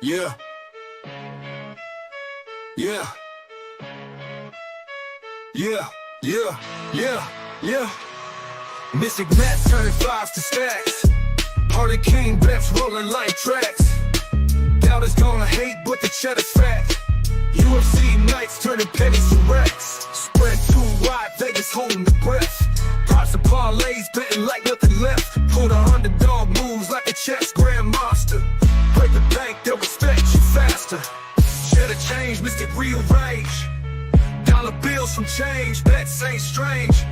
Yeah, yeah, yeah, yeah, yeah, yeah. Mystic Matt turning fives to stacks. Hurricane bets rolling like tracks. Doubters gonna hate, but the cheddar's fat. UFC nights turning pennies to racks. Spread too wide, Vegas holding the breath. Props to parlays, betting like nothing left. Pull the underdog moves like a chess grandmaster. Break the bank, they'll respect you faster. Cheddar change, mystic rearrange. Dollar bills from change, bets ain't strange.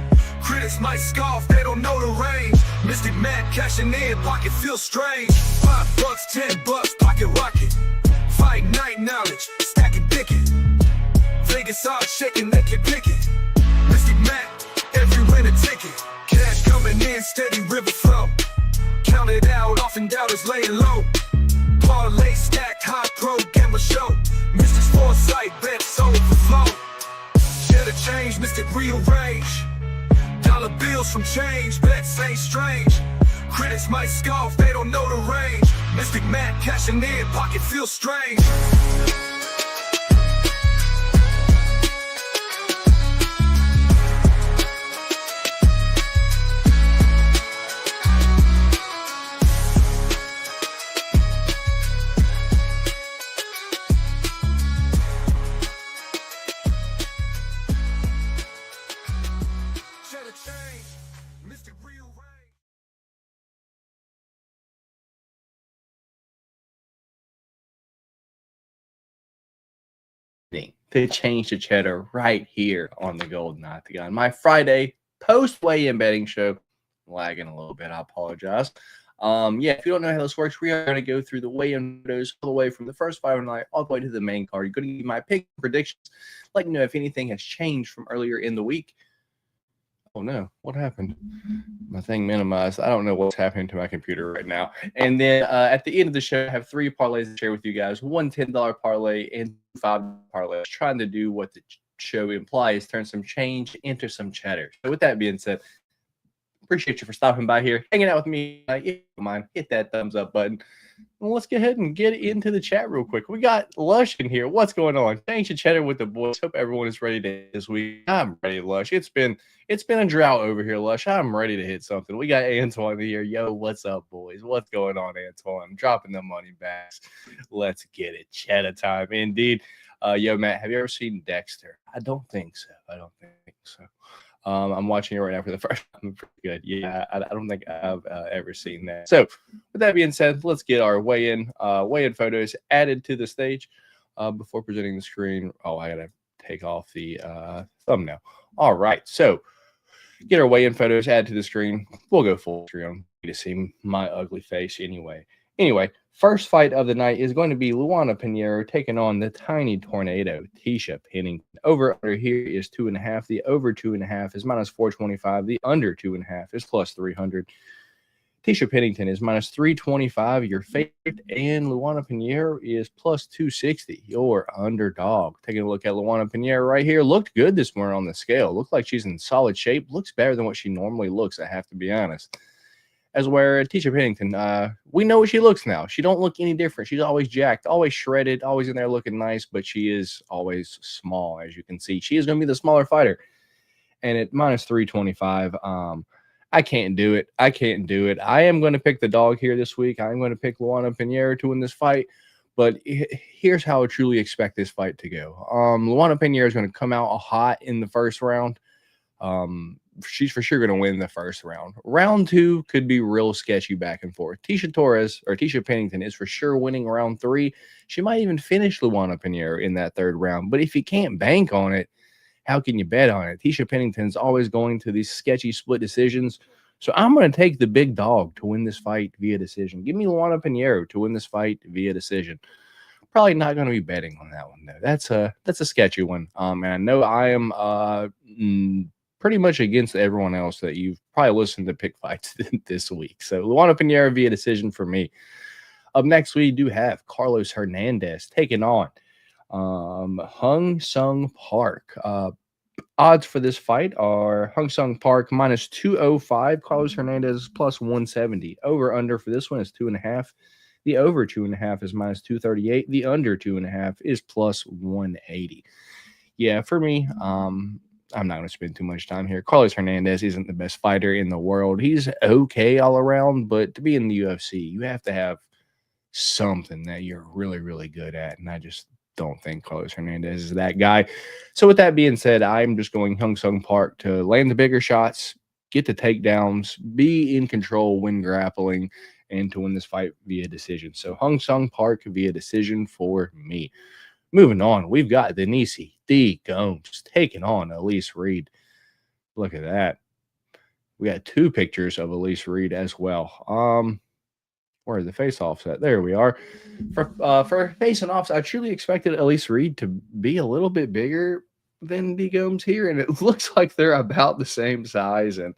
Critics might scoff, they don't know the range. Mystic Matt cashing in, pocket feels strange. $5, $10, pocket rocket. Fight night knowledge, stacking ticket. Vegas odds shaking, they can pick it. Mystic Matt, every win a ticket. Cash coming in, steady river flow. Count it out, often doubters laying low. Parlay stacked, high pro gamble show. Mystic's foresight, bets overflow. Cheddar change, mystic rearrange. Dollar bills from change, bets ain't strange. Critics might scoff, they don't know the range. Mystic Matt cashing in, pocket feels strange. Cheddar change, mystic rearrange. To change to cheddar right here on the Golden Octagon. My Friday post weigh-in betting show. Lagging a little bit, I apologize. Yeah, if you don't know how this works, we are going to go through the weigh-in photos all the way from the first fight of the night all the way to the main card. You're going to give me my pick predictions, let me know if anything has changed from earlier in the week. Oh no, what happened? My thing minimized. I don't know what's happening to my computer right now. And then at the end of the show, I have 3 parlays to share with you guys. One $10 parlay and 5 parlays. Trying to do what the show implies, turn some change into some cheddar. So with that being said, appreciate you for stopping by here, hanging out with me. If you don't mind, hit that thumbs up button. Well, let's go ahead and get into the chat real quick. We got Lush in here. What's going on? Change to cheddar with the boys. Hope everyone is ready to this week. I'm ready, Lush. It's been a drought over here, Lush. I'm ready to hit something. We got Antoine here. Yo, what's up, boys? What's going on, Antoine? I'm dropping the money backs. Let's get it. Cheddar time, indeed. Yo, Matt, have you ever seen Dexter? I don't think so. I'm watching it right now for the first time. Pretty good. Yeah, I don't think I've ever seen that. So, with that being said, let's get our weigh-in photos added to the stage before presenting the screen. Oh, I gotta take off the thumbnail. All right, so get our weigh-in photos added to the screen. We'll go full screen to see my ugly face anyway. Anyway, first fight of the night is going to be Luana Pinheiro taking on the tiny tornado, Tisha Pennington. Over under here is 2.5. The over 2.5 is minus 425. The under 2.5 is plus 300. Tisha Pennington is minus 325, your favorite, and Luana Pinheiro is plus 260, your underdog. Taking a look at Luana Pinheiro right here. Looked good this morning on the scale. Looked like she's in solid shape. Looks better than what she normally looks, I have to be honest. As where Tisha Pennington, we know what she looks now. She don't look any different. She's always jacked, always shredded, always in there looking nice, but she is always small, as you can see. She is going to be the smaller fighter. And at minus 325, I can't do it. I am going to pick the dog here this week. I'm going to pick Luana Pinheiro to win this fight. But here's how I truly expect this fight to go. Luana Pinheiro is going to come out hot in the first round. She's for sure going to win the first round. Round 2 could be real sketchy back and forth. Tisha Pennington is for sure winning round 3. She might even finish Luana Pinheiro in that third round. But if you can't bank on it, how can you bet on it? Tisha Pennington's always going to these sketchy split decisions. So I'm going to take the big dog to win this fight via decision. Give me Luana Pinheiro to win this fight via decision. Probably not going to be betting on that one, though. That's a sketchy one. And I know I am pretty much against everyone else that you've probably listened to pick fights this week. So Luana Pinheiro via decision for me. Up next, we do have Carlos Hernandez taking on Hung Sung Park. Odds for this fight are Hung Sung Park minus 205, Carlos Hernandez plus 170. Over under for this one is 2.5. The over 2.5 is minus 238. The under 2.5 is plus 180. Yeah, for me, I'm not going to spend too much time here. Carlos Hernandez isn't the best fighter in the world. He's okay all around, but to be in the UFC, you have to have something that you're really, really good at. And I just don't think Carlos Hernandez is that guy. So with that being said, I'm just going Hung Sung Park to land the bigger shots, get the takedowns, be in control when grappling, and to win this fight via decision. So Hung Sung Park via decision for me. Moving on, we've got Denise D. Gomes taking on Elise Reed. Look at that. We got two pictures of Elise Reed as well. Where are the face-offs at? There we are. For facing offs, I truly expected Elise Reed to be a little bit bigger than D. Gomes here, and it looks like they're about the same size. And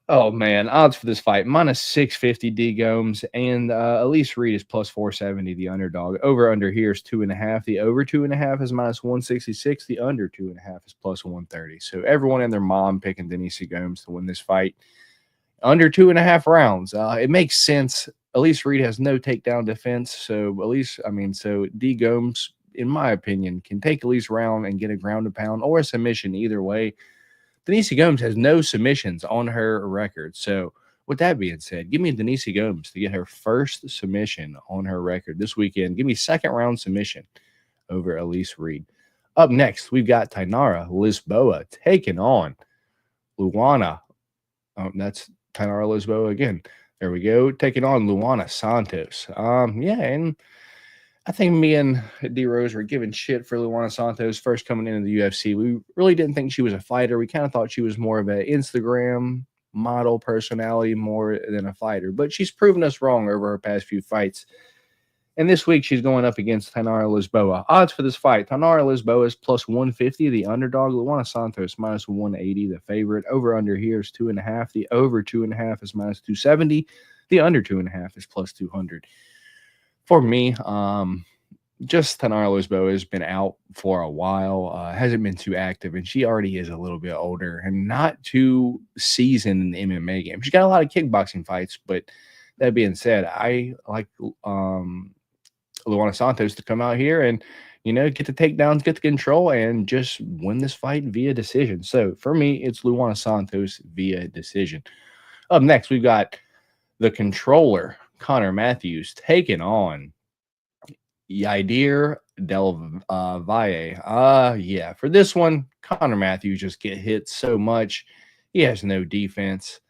oh man, odds for this fight minus 650 D. Gomes, and Elise Reed is plus 470. The underdog over under here is 2.5. The over 2.5 is minus 166. The under 2.5 is plus 130. So everyone and their mom picking Denise Gomes to win this fight. Under 2.5 rounds. It makes sense. Elise Reed has no takedown defense. So so D. Gomes, in my opinion, can take Elise round and get a ground and pound or a submission either way. Denise Gomes has no submissions on her record. So with that being said, give me Denise Gomes to get her first submission on her record this weekend. Give me second round submission over Elise Reed. Up next, we've got Tainara Lisboa taking on Luana. That's Tainara Lisboa again. There we go. Taking on Luana Santos. And I think me and D Rose were giving shit for Luana Santos first coming into the UFC. We really didn't think she was a fighter. We kind of thought she was more of an Instagram model personality more than a fighter. But she's proven us wrong over her past few fights. And this week, she's going up against Tainara Lisboa. Odds for this fight, Tainara Lisboa is plus 150. The underdog, Luana Santos, minus 180. The favorite, over-under here is 2.5. The over 2.5 is minus 270. The under 2.5 is plus 200. For me, just Tainara Lisboa has been out for a while, hasn't been too active, and she already is a little bit older and not too seasoned in the MMA game. She's got a lot of kickboxing fights, but that being said, I like Luana Santos to come out here and, get the takedowns, get the control, and just win this fight via decision. So for me, it's Luana Santos via decision. Up next, we've got the controller, Connor Matthews, taking on Yadir Del Valle. For this one, Connor Matthews just get hit so much. He has no defense.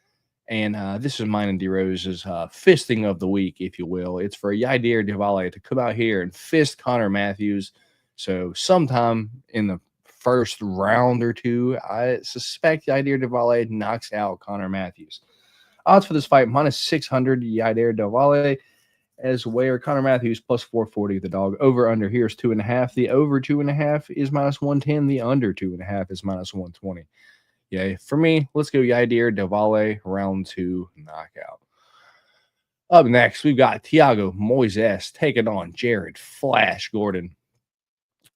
And this is mine and D Rose's fisting of the week, if you will. It's for Yadir Del Valle to come out here and fist Connor Matthews. So sometime in the first round or two, I suspect Yadir Del Valle knocks out Connor Matthews. Odds for this fight, minus 600, Yadir Del Valle, as where Connor Matthews plus 440. The dog over under here is 2.5. The over 2.5 is minus 110. The under 2.5 is minus 120. Yeah, for me, let's go Yadir Del Valle, round 2 knockout. Up next, we've got Thiago Moises taking on Jared Flash Gordon.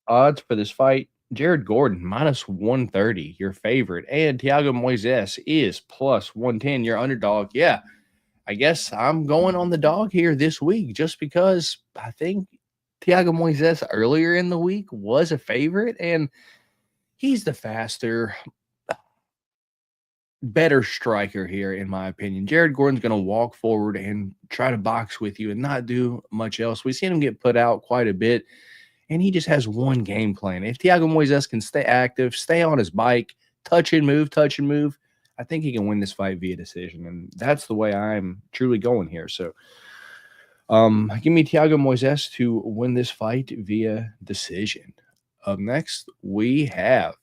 Odds for this fight, Jared Gordon minus 130, your favorite, and Thiago Moises is plus 110, your underdog. Yeah, I guess I'm going on the dog here this week just because I think Thiago Moises earlier in the week was a favorite, and he's the faster, better striker here, in my opinion. Jared Gordon's going to walk forward and try to box with you and not do much else. We've seen him get put out quite a bit, and he just has one game plan. If Thiago Moises can stay active, stay on his bike, touch and move, I think he can win this fight via decision, and that's the way I'm truly going here. So give me Thiago Moises to win this fight via decision. Up next, we have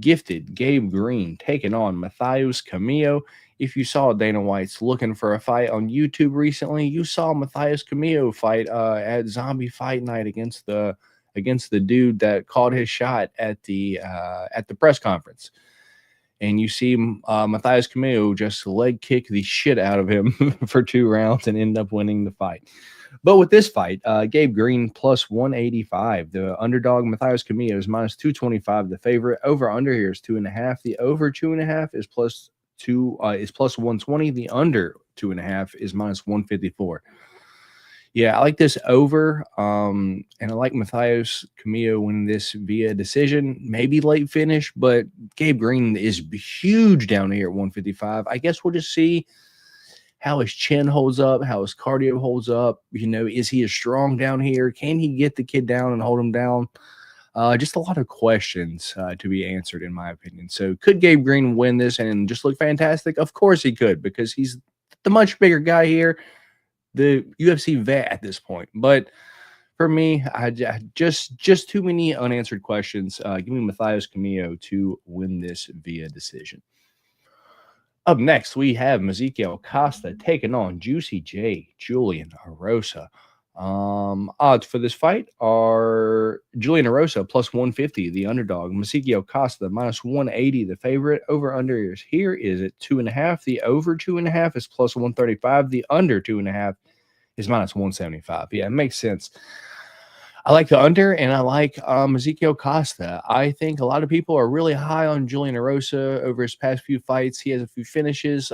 Gifted Gabe Green taking on Matheus Camillo. If you saw Dana White's looking for a fight on YouTube recently, you saw Matheus Camillo fight at Zombie Fight Night against the dude that called his shot at the press conference. And you see Matheus Camillo just leg kick the shit out of him for 2 rounds and end up winning the fight. But with this fight, Gabe Green plus 185. The underdog, Matheus Camillo, is minus 225. The favorite over under here is 2.5. The over 2.5 is plus 120. The under 2.5 is minus 154. Yeah, I like this over. And I like Matthias Camillo winning this via decision, maybe late finish, but Gabe Green is huge down here at 155. I guess we'll just see how his chin holds up, how his cardio holds up. You know, is he as strong down here? Can he get the kid down and hold him down? Just a lot of questions to be answered, in my opinion. So, could Gabe Green win this and just look fantastic? Of course he could, because he's the much bigger guy here, the UFC vet at this point. But for me, I just too many unanswered questions. Give me Matthias Camillo to win this via decision. Up next, we have Ezekiel Costa taking on Juicy J, Julian Erosa. Odds for this fight are Julian Erosa plus 150, the underdog. Ezekiel Costa minus 180, the favorite. Over under is here is at 2.5. The over 2.5 is plus 135. The under 2.5 is minus 175. Yeah, it makes sense. I like the under, and I like Ezekiel Costa. I think a lot of people are really high on Julian Erosa over his past few fights. He has a few finishes,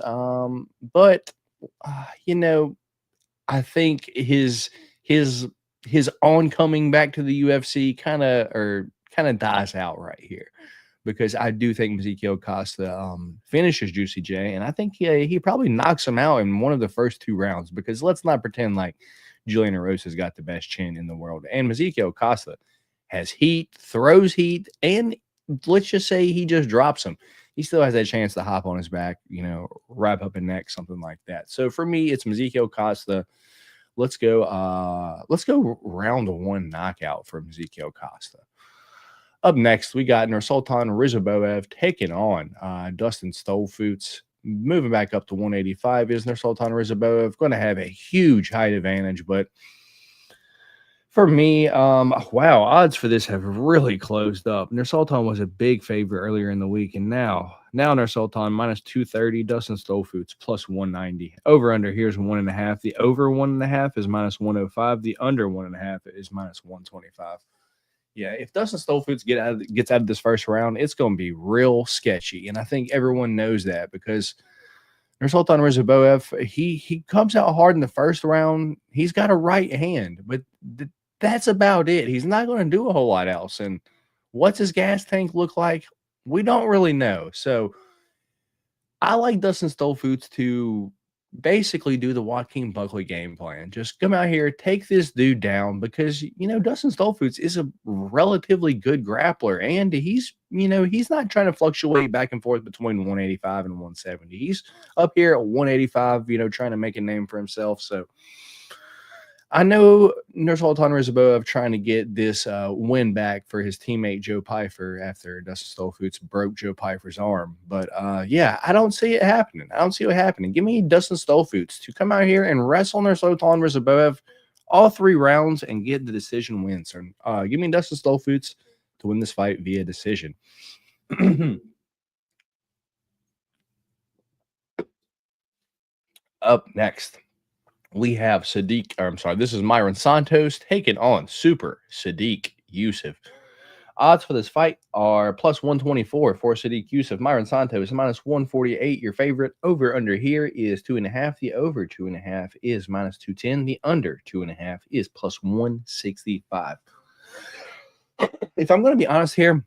but you know, I think his oncoming back to the UFC kind of dies out right here, because I do think Ezekiel Costa finishes Juicy J, and I think he probably knocks him out in one of the first 2 rounds, because let's not pretend like Julian Erosa's got the best chin in the world. And Ezekiel Costa has heat, throws heat, and let's just say he just drops him. He still has that chance to hop on his back, you know, wrap up a neck, something like that. So for me, it's Ezekiel Costa. Let's go round 1 knockout for Ezekiel Costa. Up next, we got Nursultan Rizabouev taking on Dustin Stolfoots. Moving back up to 185 is Nursultan Rizabouev. Going to have a huge height advantage, but for me, wow, odds for this have really closed up. Nursultan was a big favorite earlier in the week, and now Nursultan minus 230, Dustin Stolfoots plus 190. Over under here's 1.5. The over 1.5 is minus 105. The under 1.5 is minus 125. Yeah, if Dustin Stolfoots gets out of this first round, it's going to be real sketchy, and I think everyone knows that, because Nursultan Rizabouev, he comes out hard in the first round. He's got a right hand, but that's about it. He's not going to do a whole lot else. And what's his gas tank look like? We don't really know. So I like Dustin Stolfoots to basically do the Joaquin Buckley game plan. Just come out here, take this dude down, because, you know, Dustin Stolfoots is a relatively good grappler, and he's not trying to fluctuate back and forth between 185 and 170. He's up here at 185, trying to make a name for himself. So I know Nursultan Rizabouev trying to get this win back for his teammate Joe Pyfer after Dustin Stolfoots broke Joe Pyfer's arm. But yeah, I don't see it happening. I don't see it happening. Give me Dustin Stolfoots to come out here and wrestle Nursultan Rizabouev all 3 rounds and get the decision win. So give me Dustin Stolfoots to win this fight via decision. Up next, we have this is Myron Santos taking on Super Sadiq Youssef. Odds for this fight are plus 124 for Sadiq Youssef. Myron Santos minus 148, your favorite. Over under here is 2.5. The over 2.5 is minus 210. The under 2.5 is plus 165. If I'm going to be honest here,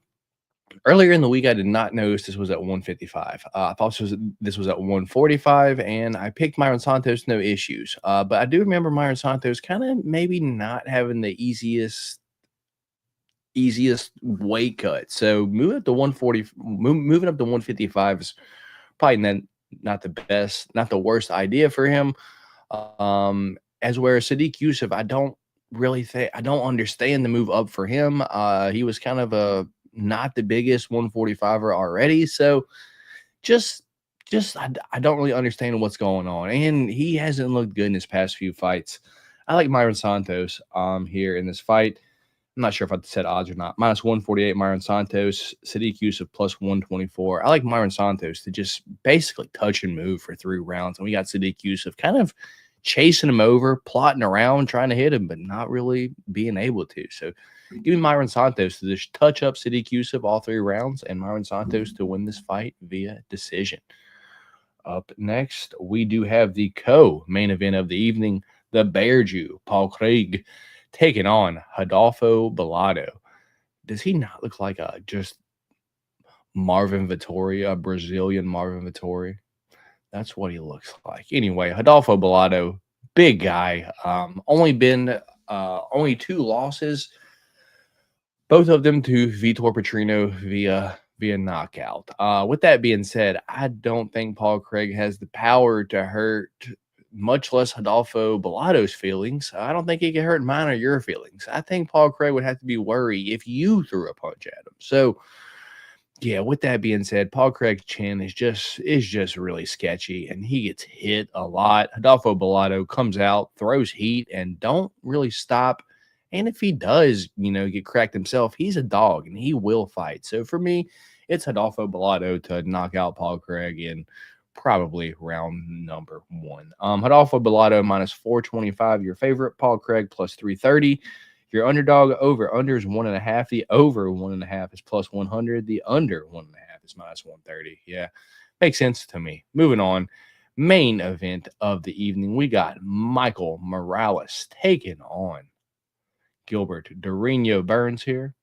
earlier in the week, I did not notice this was at 155. I thought this was at 145, and I picked Myron Santos, no issues. But I do remember Myron Santos kind of maybe not having the easiest weight cut. So moving up to 155 is probably not the best, not the worst idea for him. As where Sadiq Youssef, I don't understand the move up for him. He was kind of not the biggest 145er already. So I don't really understand what's going on. And he hasn't looked good in his past few fights. I like Myron Santos here in this fight. I'm not sure if I said odds or not. Minus 148, Myron Santos. Sadiq Youssef plus 124. I like Myron Santos to just basically touch and move for 3 rounds. And we got Sadiq Youssef kind of chasing him over, plotting around, trying to hit him, but not really being able to. So give me Myron Santos to just touch up Sadiq Youssef all 3 rounds, and Myron Santos to win this fight via decision. Up next, we do have the co-main event of the evening, the Bear Jew, Paul Craig, taking on Rodolfo Bellato. Does he not look like a just Marvin Vittori, a Brazilian Marvin Vittori? That's what he looks like. Anyway, Rodolfo Bellato, big guy. Only 2 losses, both of them to Vitor Petrino via knockout. With that being said, I don't think Paul Craig has the power to hurt, much less Rodolfo Bellato's feelings. I don't think he can hurt mine or your feelings. I think Paul Craig would have to be worried if you threw a punch at him. So, yeah, with that being said, Paul Craig's chin is just really sketchy, and he gets hit a lot. Rodolfo Bellato comes out, throws heat, and don't really stop. And if he does, get cracked himself, he's a dog, and he will fight. So for me, it's Rodolfo Bellato to knock out Paul Craig in probably round number 1. Rodolfo Bellato minus 425, your favorite. Paul Craig plus 330. Your underdog over-under is 1.5. The over 1.5 is plus 100. The under 1.5 is minus 130. Yeah, makes sense to me. Moving on. Main event of the evening, we got Michael Morales taking on Gilbert Durinho Burns here.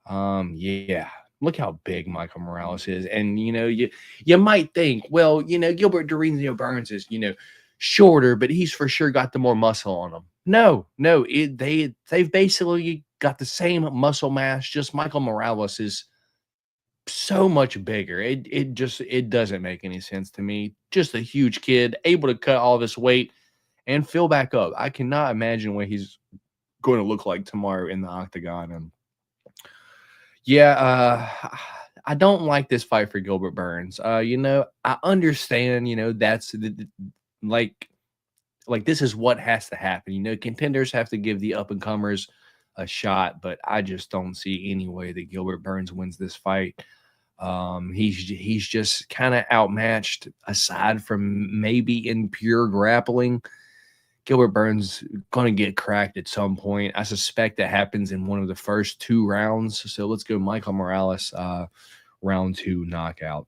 Yeah, look how big Michael Morales is. And, you might think, well, Gilbert Durinho Burns is, shorter, but he's for sure got the more muscle on him. No, they've basically got the same muscle mass. Just Michael Morales is so much bigger. It doesn't make any sense to me. Just a huge kid, able to cut all this weight and fill back up. I cannot imagine what he's going to look like tomorrow in the octagon. And yeah, I don't like this fight for Gilbert Burns. I understand, that's like this is what has to happen. Contenders have to give the up-and-comers a shot, but I just don't see any way that Gilbert Burns wins this fight. He's just kind of outmatched, aside from maybe in pure grappling. Gilbert Burns going to get cracked at some point. I suspect that happens in one of the first 2 rounds. So let's go Michael Morales, round 2 knockout.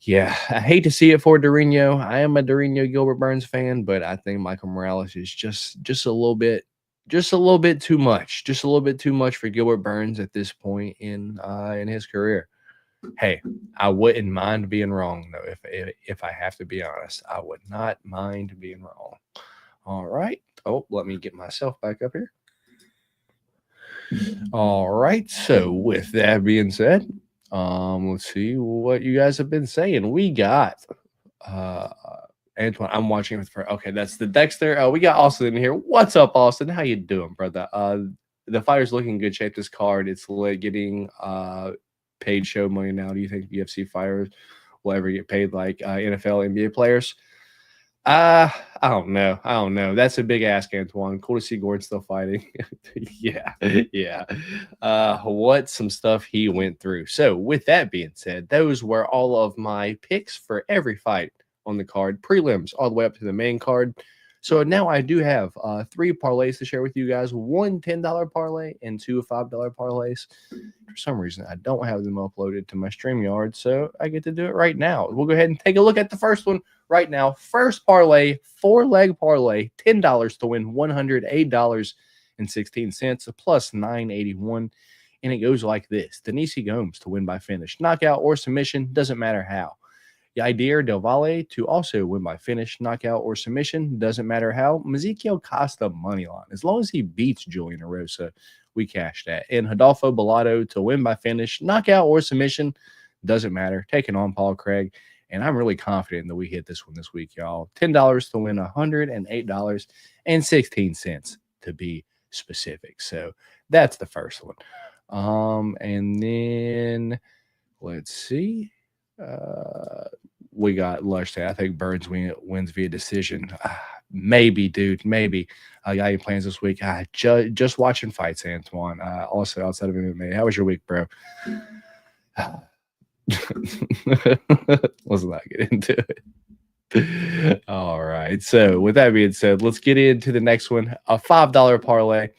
Yeah, I hate to see it for Durinho. I am a Durinho Gilbert Burns fan, but I think Michael Morales is just a little bit too much. Just a little bit too much for Gilbert Burns at this point in his career. Hey, I wouldn't mind being wrong though. If I have to be honest, I would not mind being wrong. All right. Oh, let me get myself back up here. All right. So with that being said, let's see what you guys have been saying. We got Antoine. I'm watching with okay, that's the Dexter. We got Austin in here. What's up, Austin? How you doing, brother? The fighter's looking in good shape. This card, it's lit. Getting paid show money now. Do you think UFC fighters will ever get paid like NFL, NBA players? I don't know. That's a big ask, Antoine. Cool to see Gordon still fighting. yeah. What some stuff he went through. So with that being said, those were all of my picks for every fight on the card, prelims all the way up to the main card. So now I do have 3 parlays to share with you guys. 1 $10 parlay and 2 $5 parlays. For some reason, I don't have them uploaded to my StreamYard, so I get to do it right now. We'll go ahead and take a look at the first one right now. First parlay, 4-leg parlay, $10 to win $108.16, plus $9.81. And it goes like this. Denise Gomes to win by finish, knockout, or submission, doesn't matter how. Yadier Del Valle to also win by finish, knockout, or submission, doesn't matter how. Ezequiel Costa moneyline. As long as he beats Julian Erosa, we cash that. And Rodolfo Bellato to win by finish, knockout, or submission, doesn't matter. Taking on Paul Craig. And I'm really confident that we hit this one this week, y'all. $10 to win $108.16 to be specific. So that's the first one. And then let's see. We got Lush. I think Burns wins via decision. Maybe, dude. Maybe. I got any plans this week? Just watching fights, Antoine. Also outside of MMA. How was your week, bro? Let's not get into it. All right. So with that being said, let's get into the next one. A $5 parlay.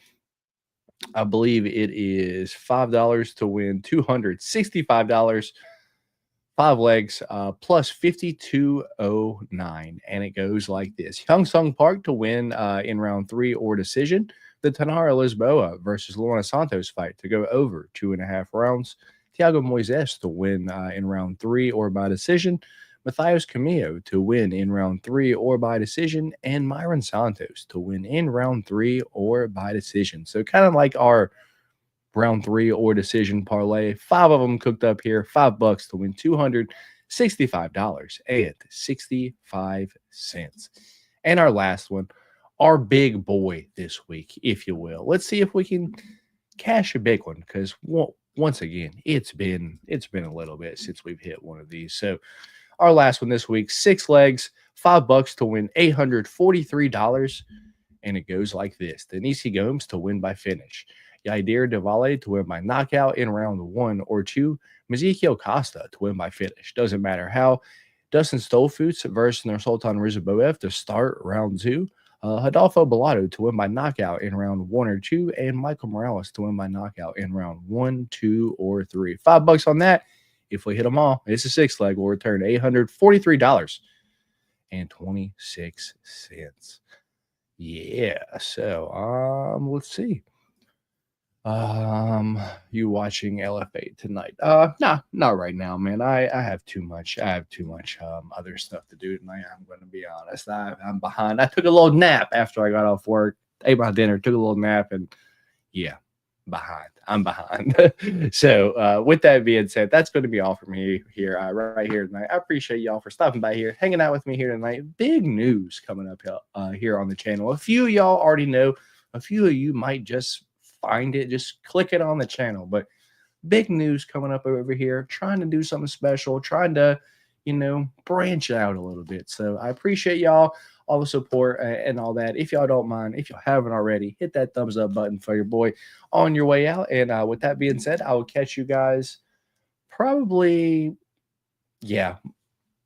I believe it is $5 to win $265. 5 legs, plus 52.09. And it goes like this. Hyung Sung Park to win in round 3 or decision. The Tanara Lisboa versus Lorna Santos fight to go over 2.5 rounds. Thiago Moises to win in round 3 or by decision. Matheus Camillo to win in round 3 or by decision. And Myron Santos to win in round 3 or by decision. So kind of like our round 3 or decision parlay. 5 of them cooked up here. $5 to win $265.65. And our last one, our big boy this week, if you will. Let's see if we can cash a big one, because once again, it's been a little bit since we've hit one of these. So our last one this week, 6 legs, $5 to win $843. And it goes like this. Denise Gomes to win by finish. Yaidir Diwali to win by knockout in round 1 or 2. Ezekiel Costa to win by finish. Doesn't matter how. Dustin Stolfutz versus Nursultan Rizboev to start round 2. Adolfo Bellato to win by knockout in round 1 or 2. And Michael Morales to win by knockout in round 1, 2, or 3. $5 on that. If we hit them all, it's a 6 leg. We'll return $843.26. Yeah. So let's see. You watching LFA tonight? Nah, not right now, man. I have too much. I have too much other stuff to do tonight. I'm going to be honest. I'm behind. I took a little nap after I got off work. Ate my dinner, took a little nap, and yeah, behind. I'm behind. So with that being said, that's going to be all for me here right here tonight. I appreciate y'all for stopping by here, hanging out with me here tonight. Big news coming up here on the channel. A few of y'all already know. A few of you might just find it, just click it on the channel. But big news coming up over here, trying to do something special, trying to, branch out a little bit. So I appreciate y'all, all the support and all that. If y'all don't mind, if y'all haven't already, hit that thumbs up button for your boy on your way out. And with that being said, I will catch you guys probably,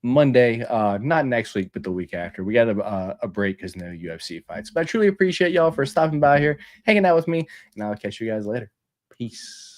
Monday, not next week, but the week after. We got a break because no UFC fights. But I truly appreciate y'all for stopping by here, hanging out with me, and I'll catch you guys later. Peace.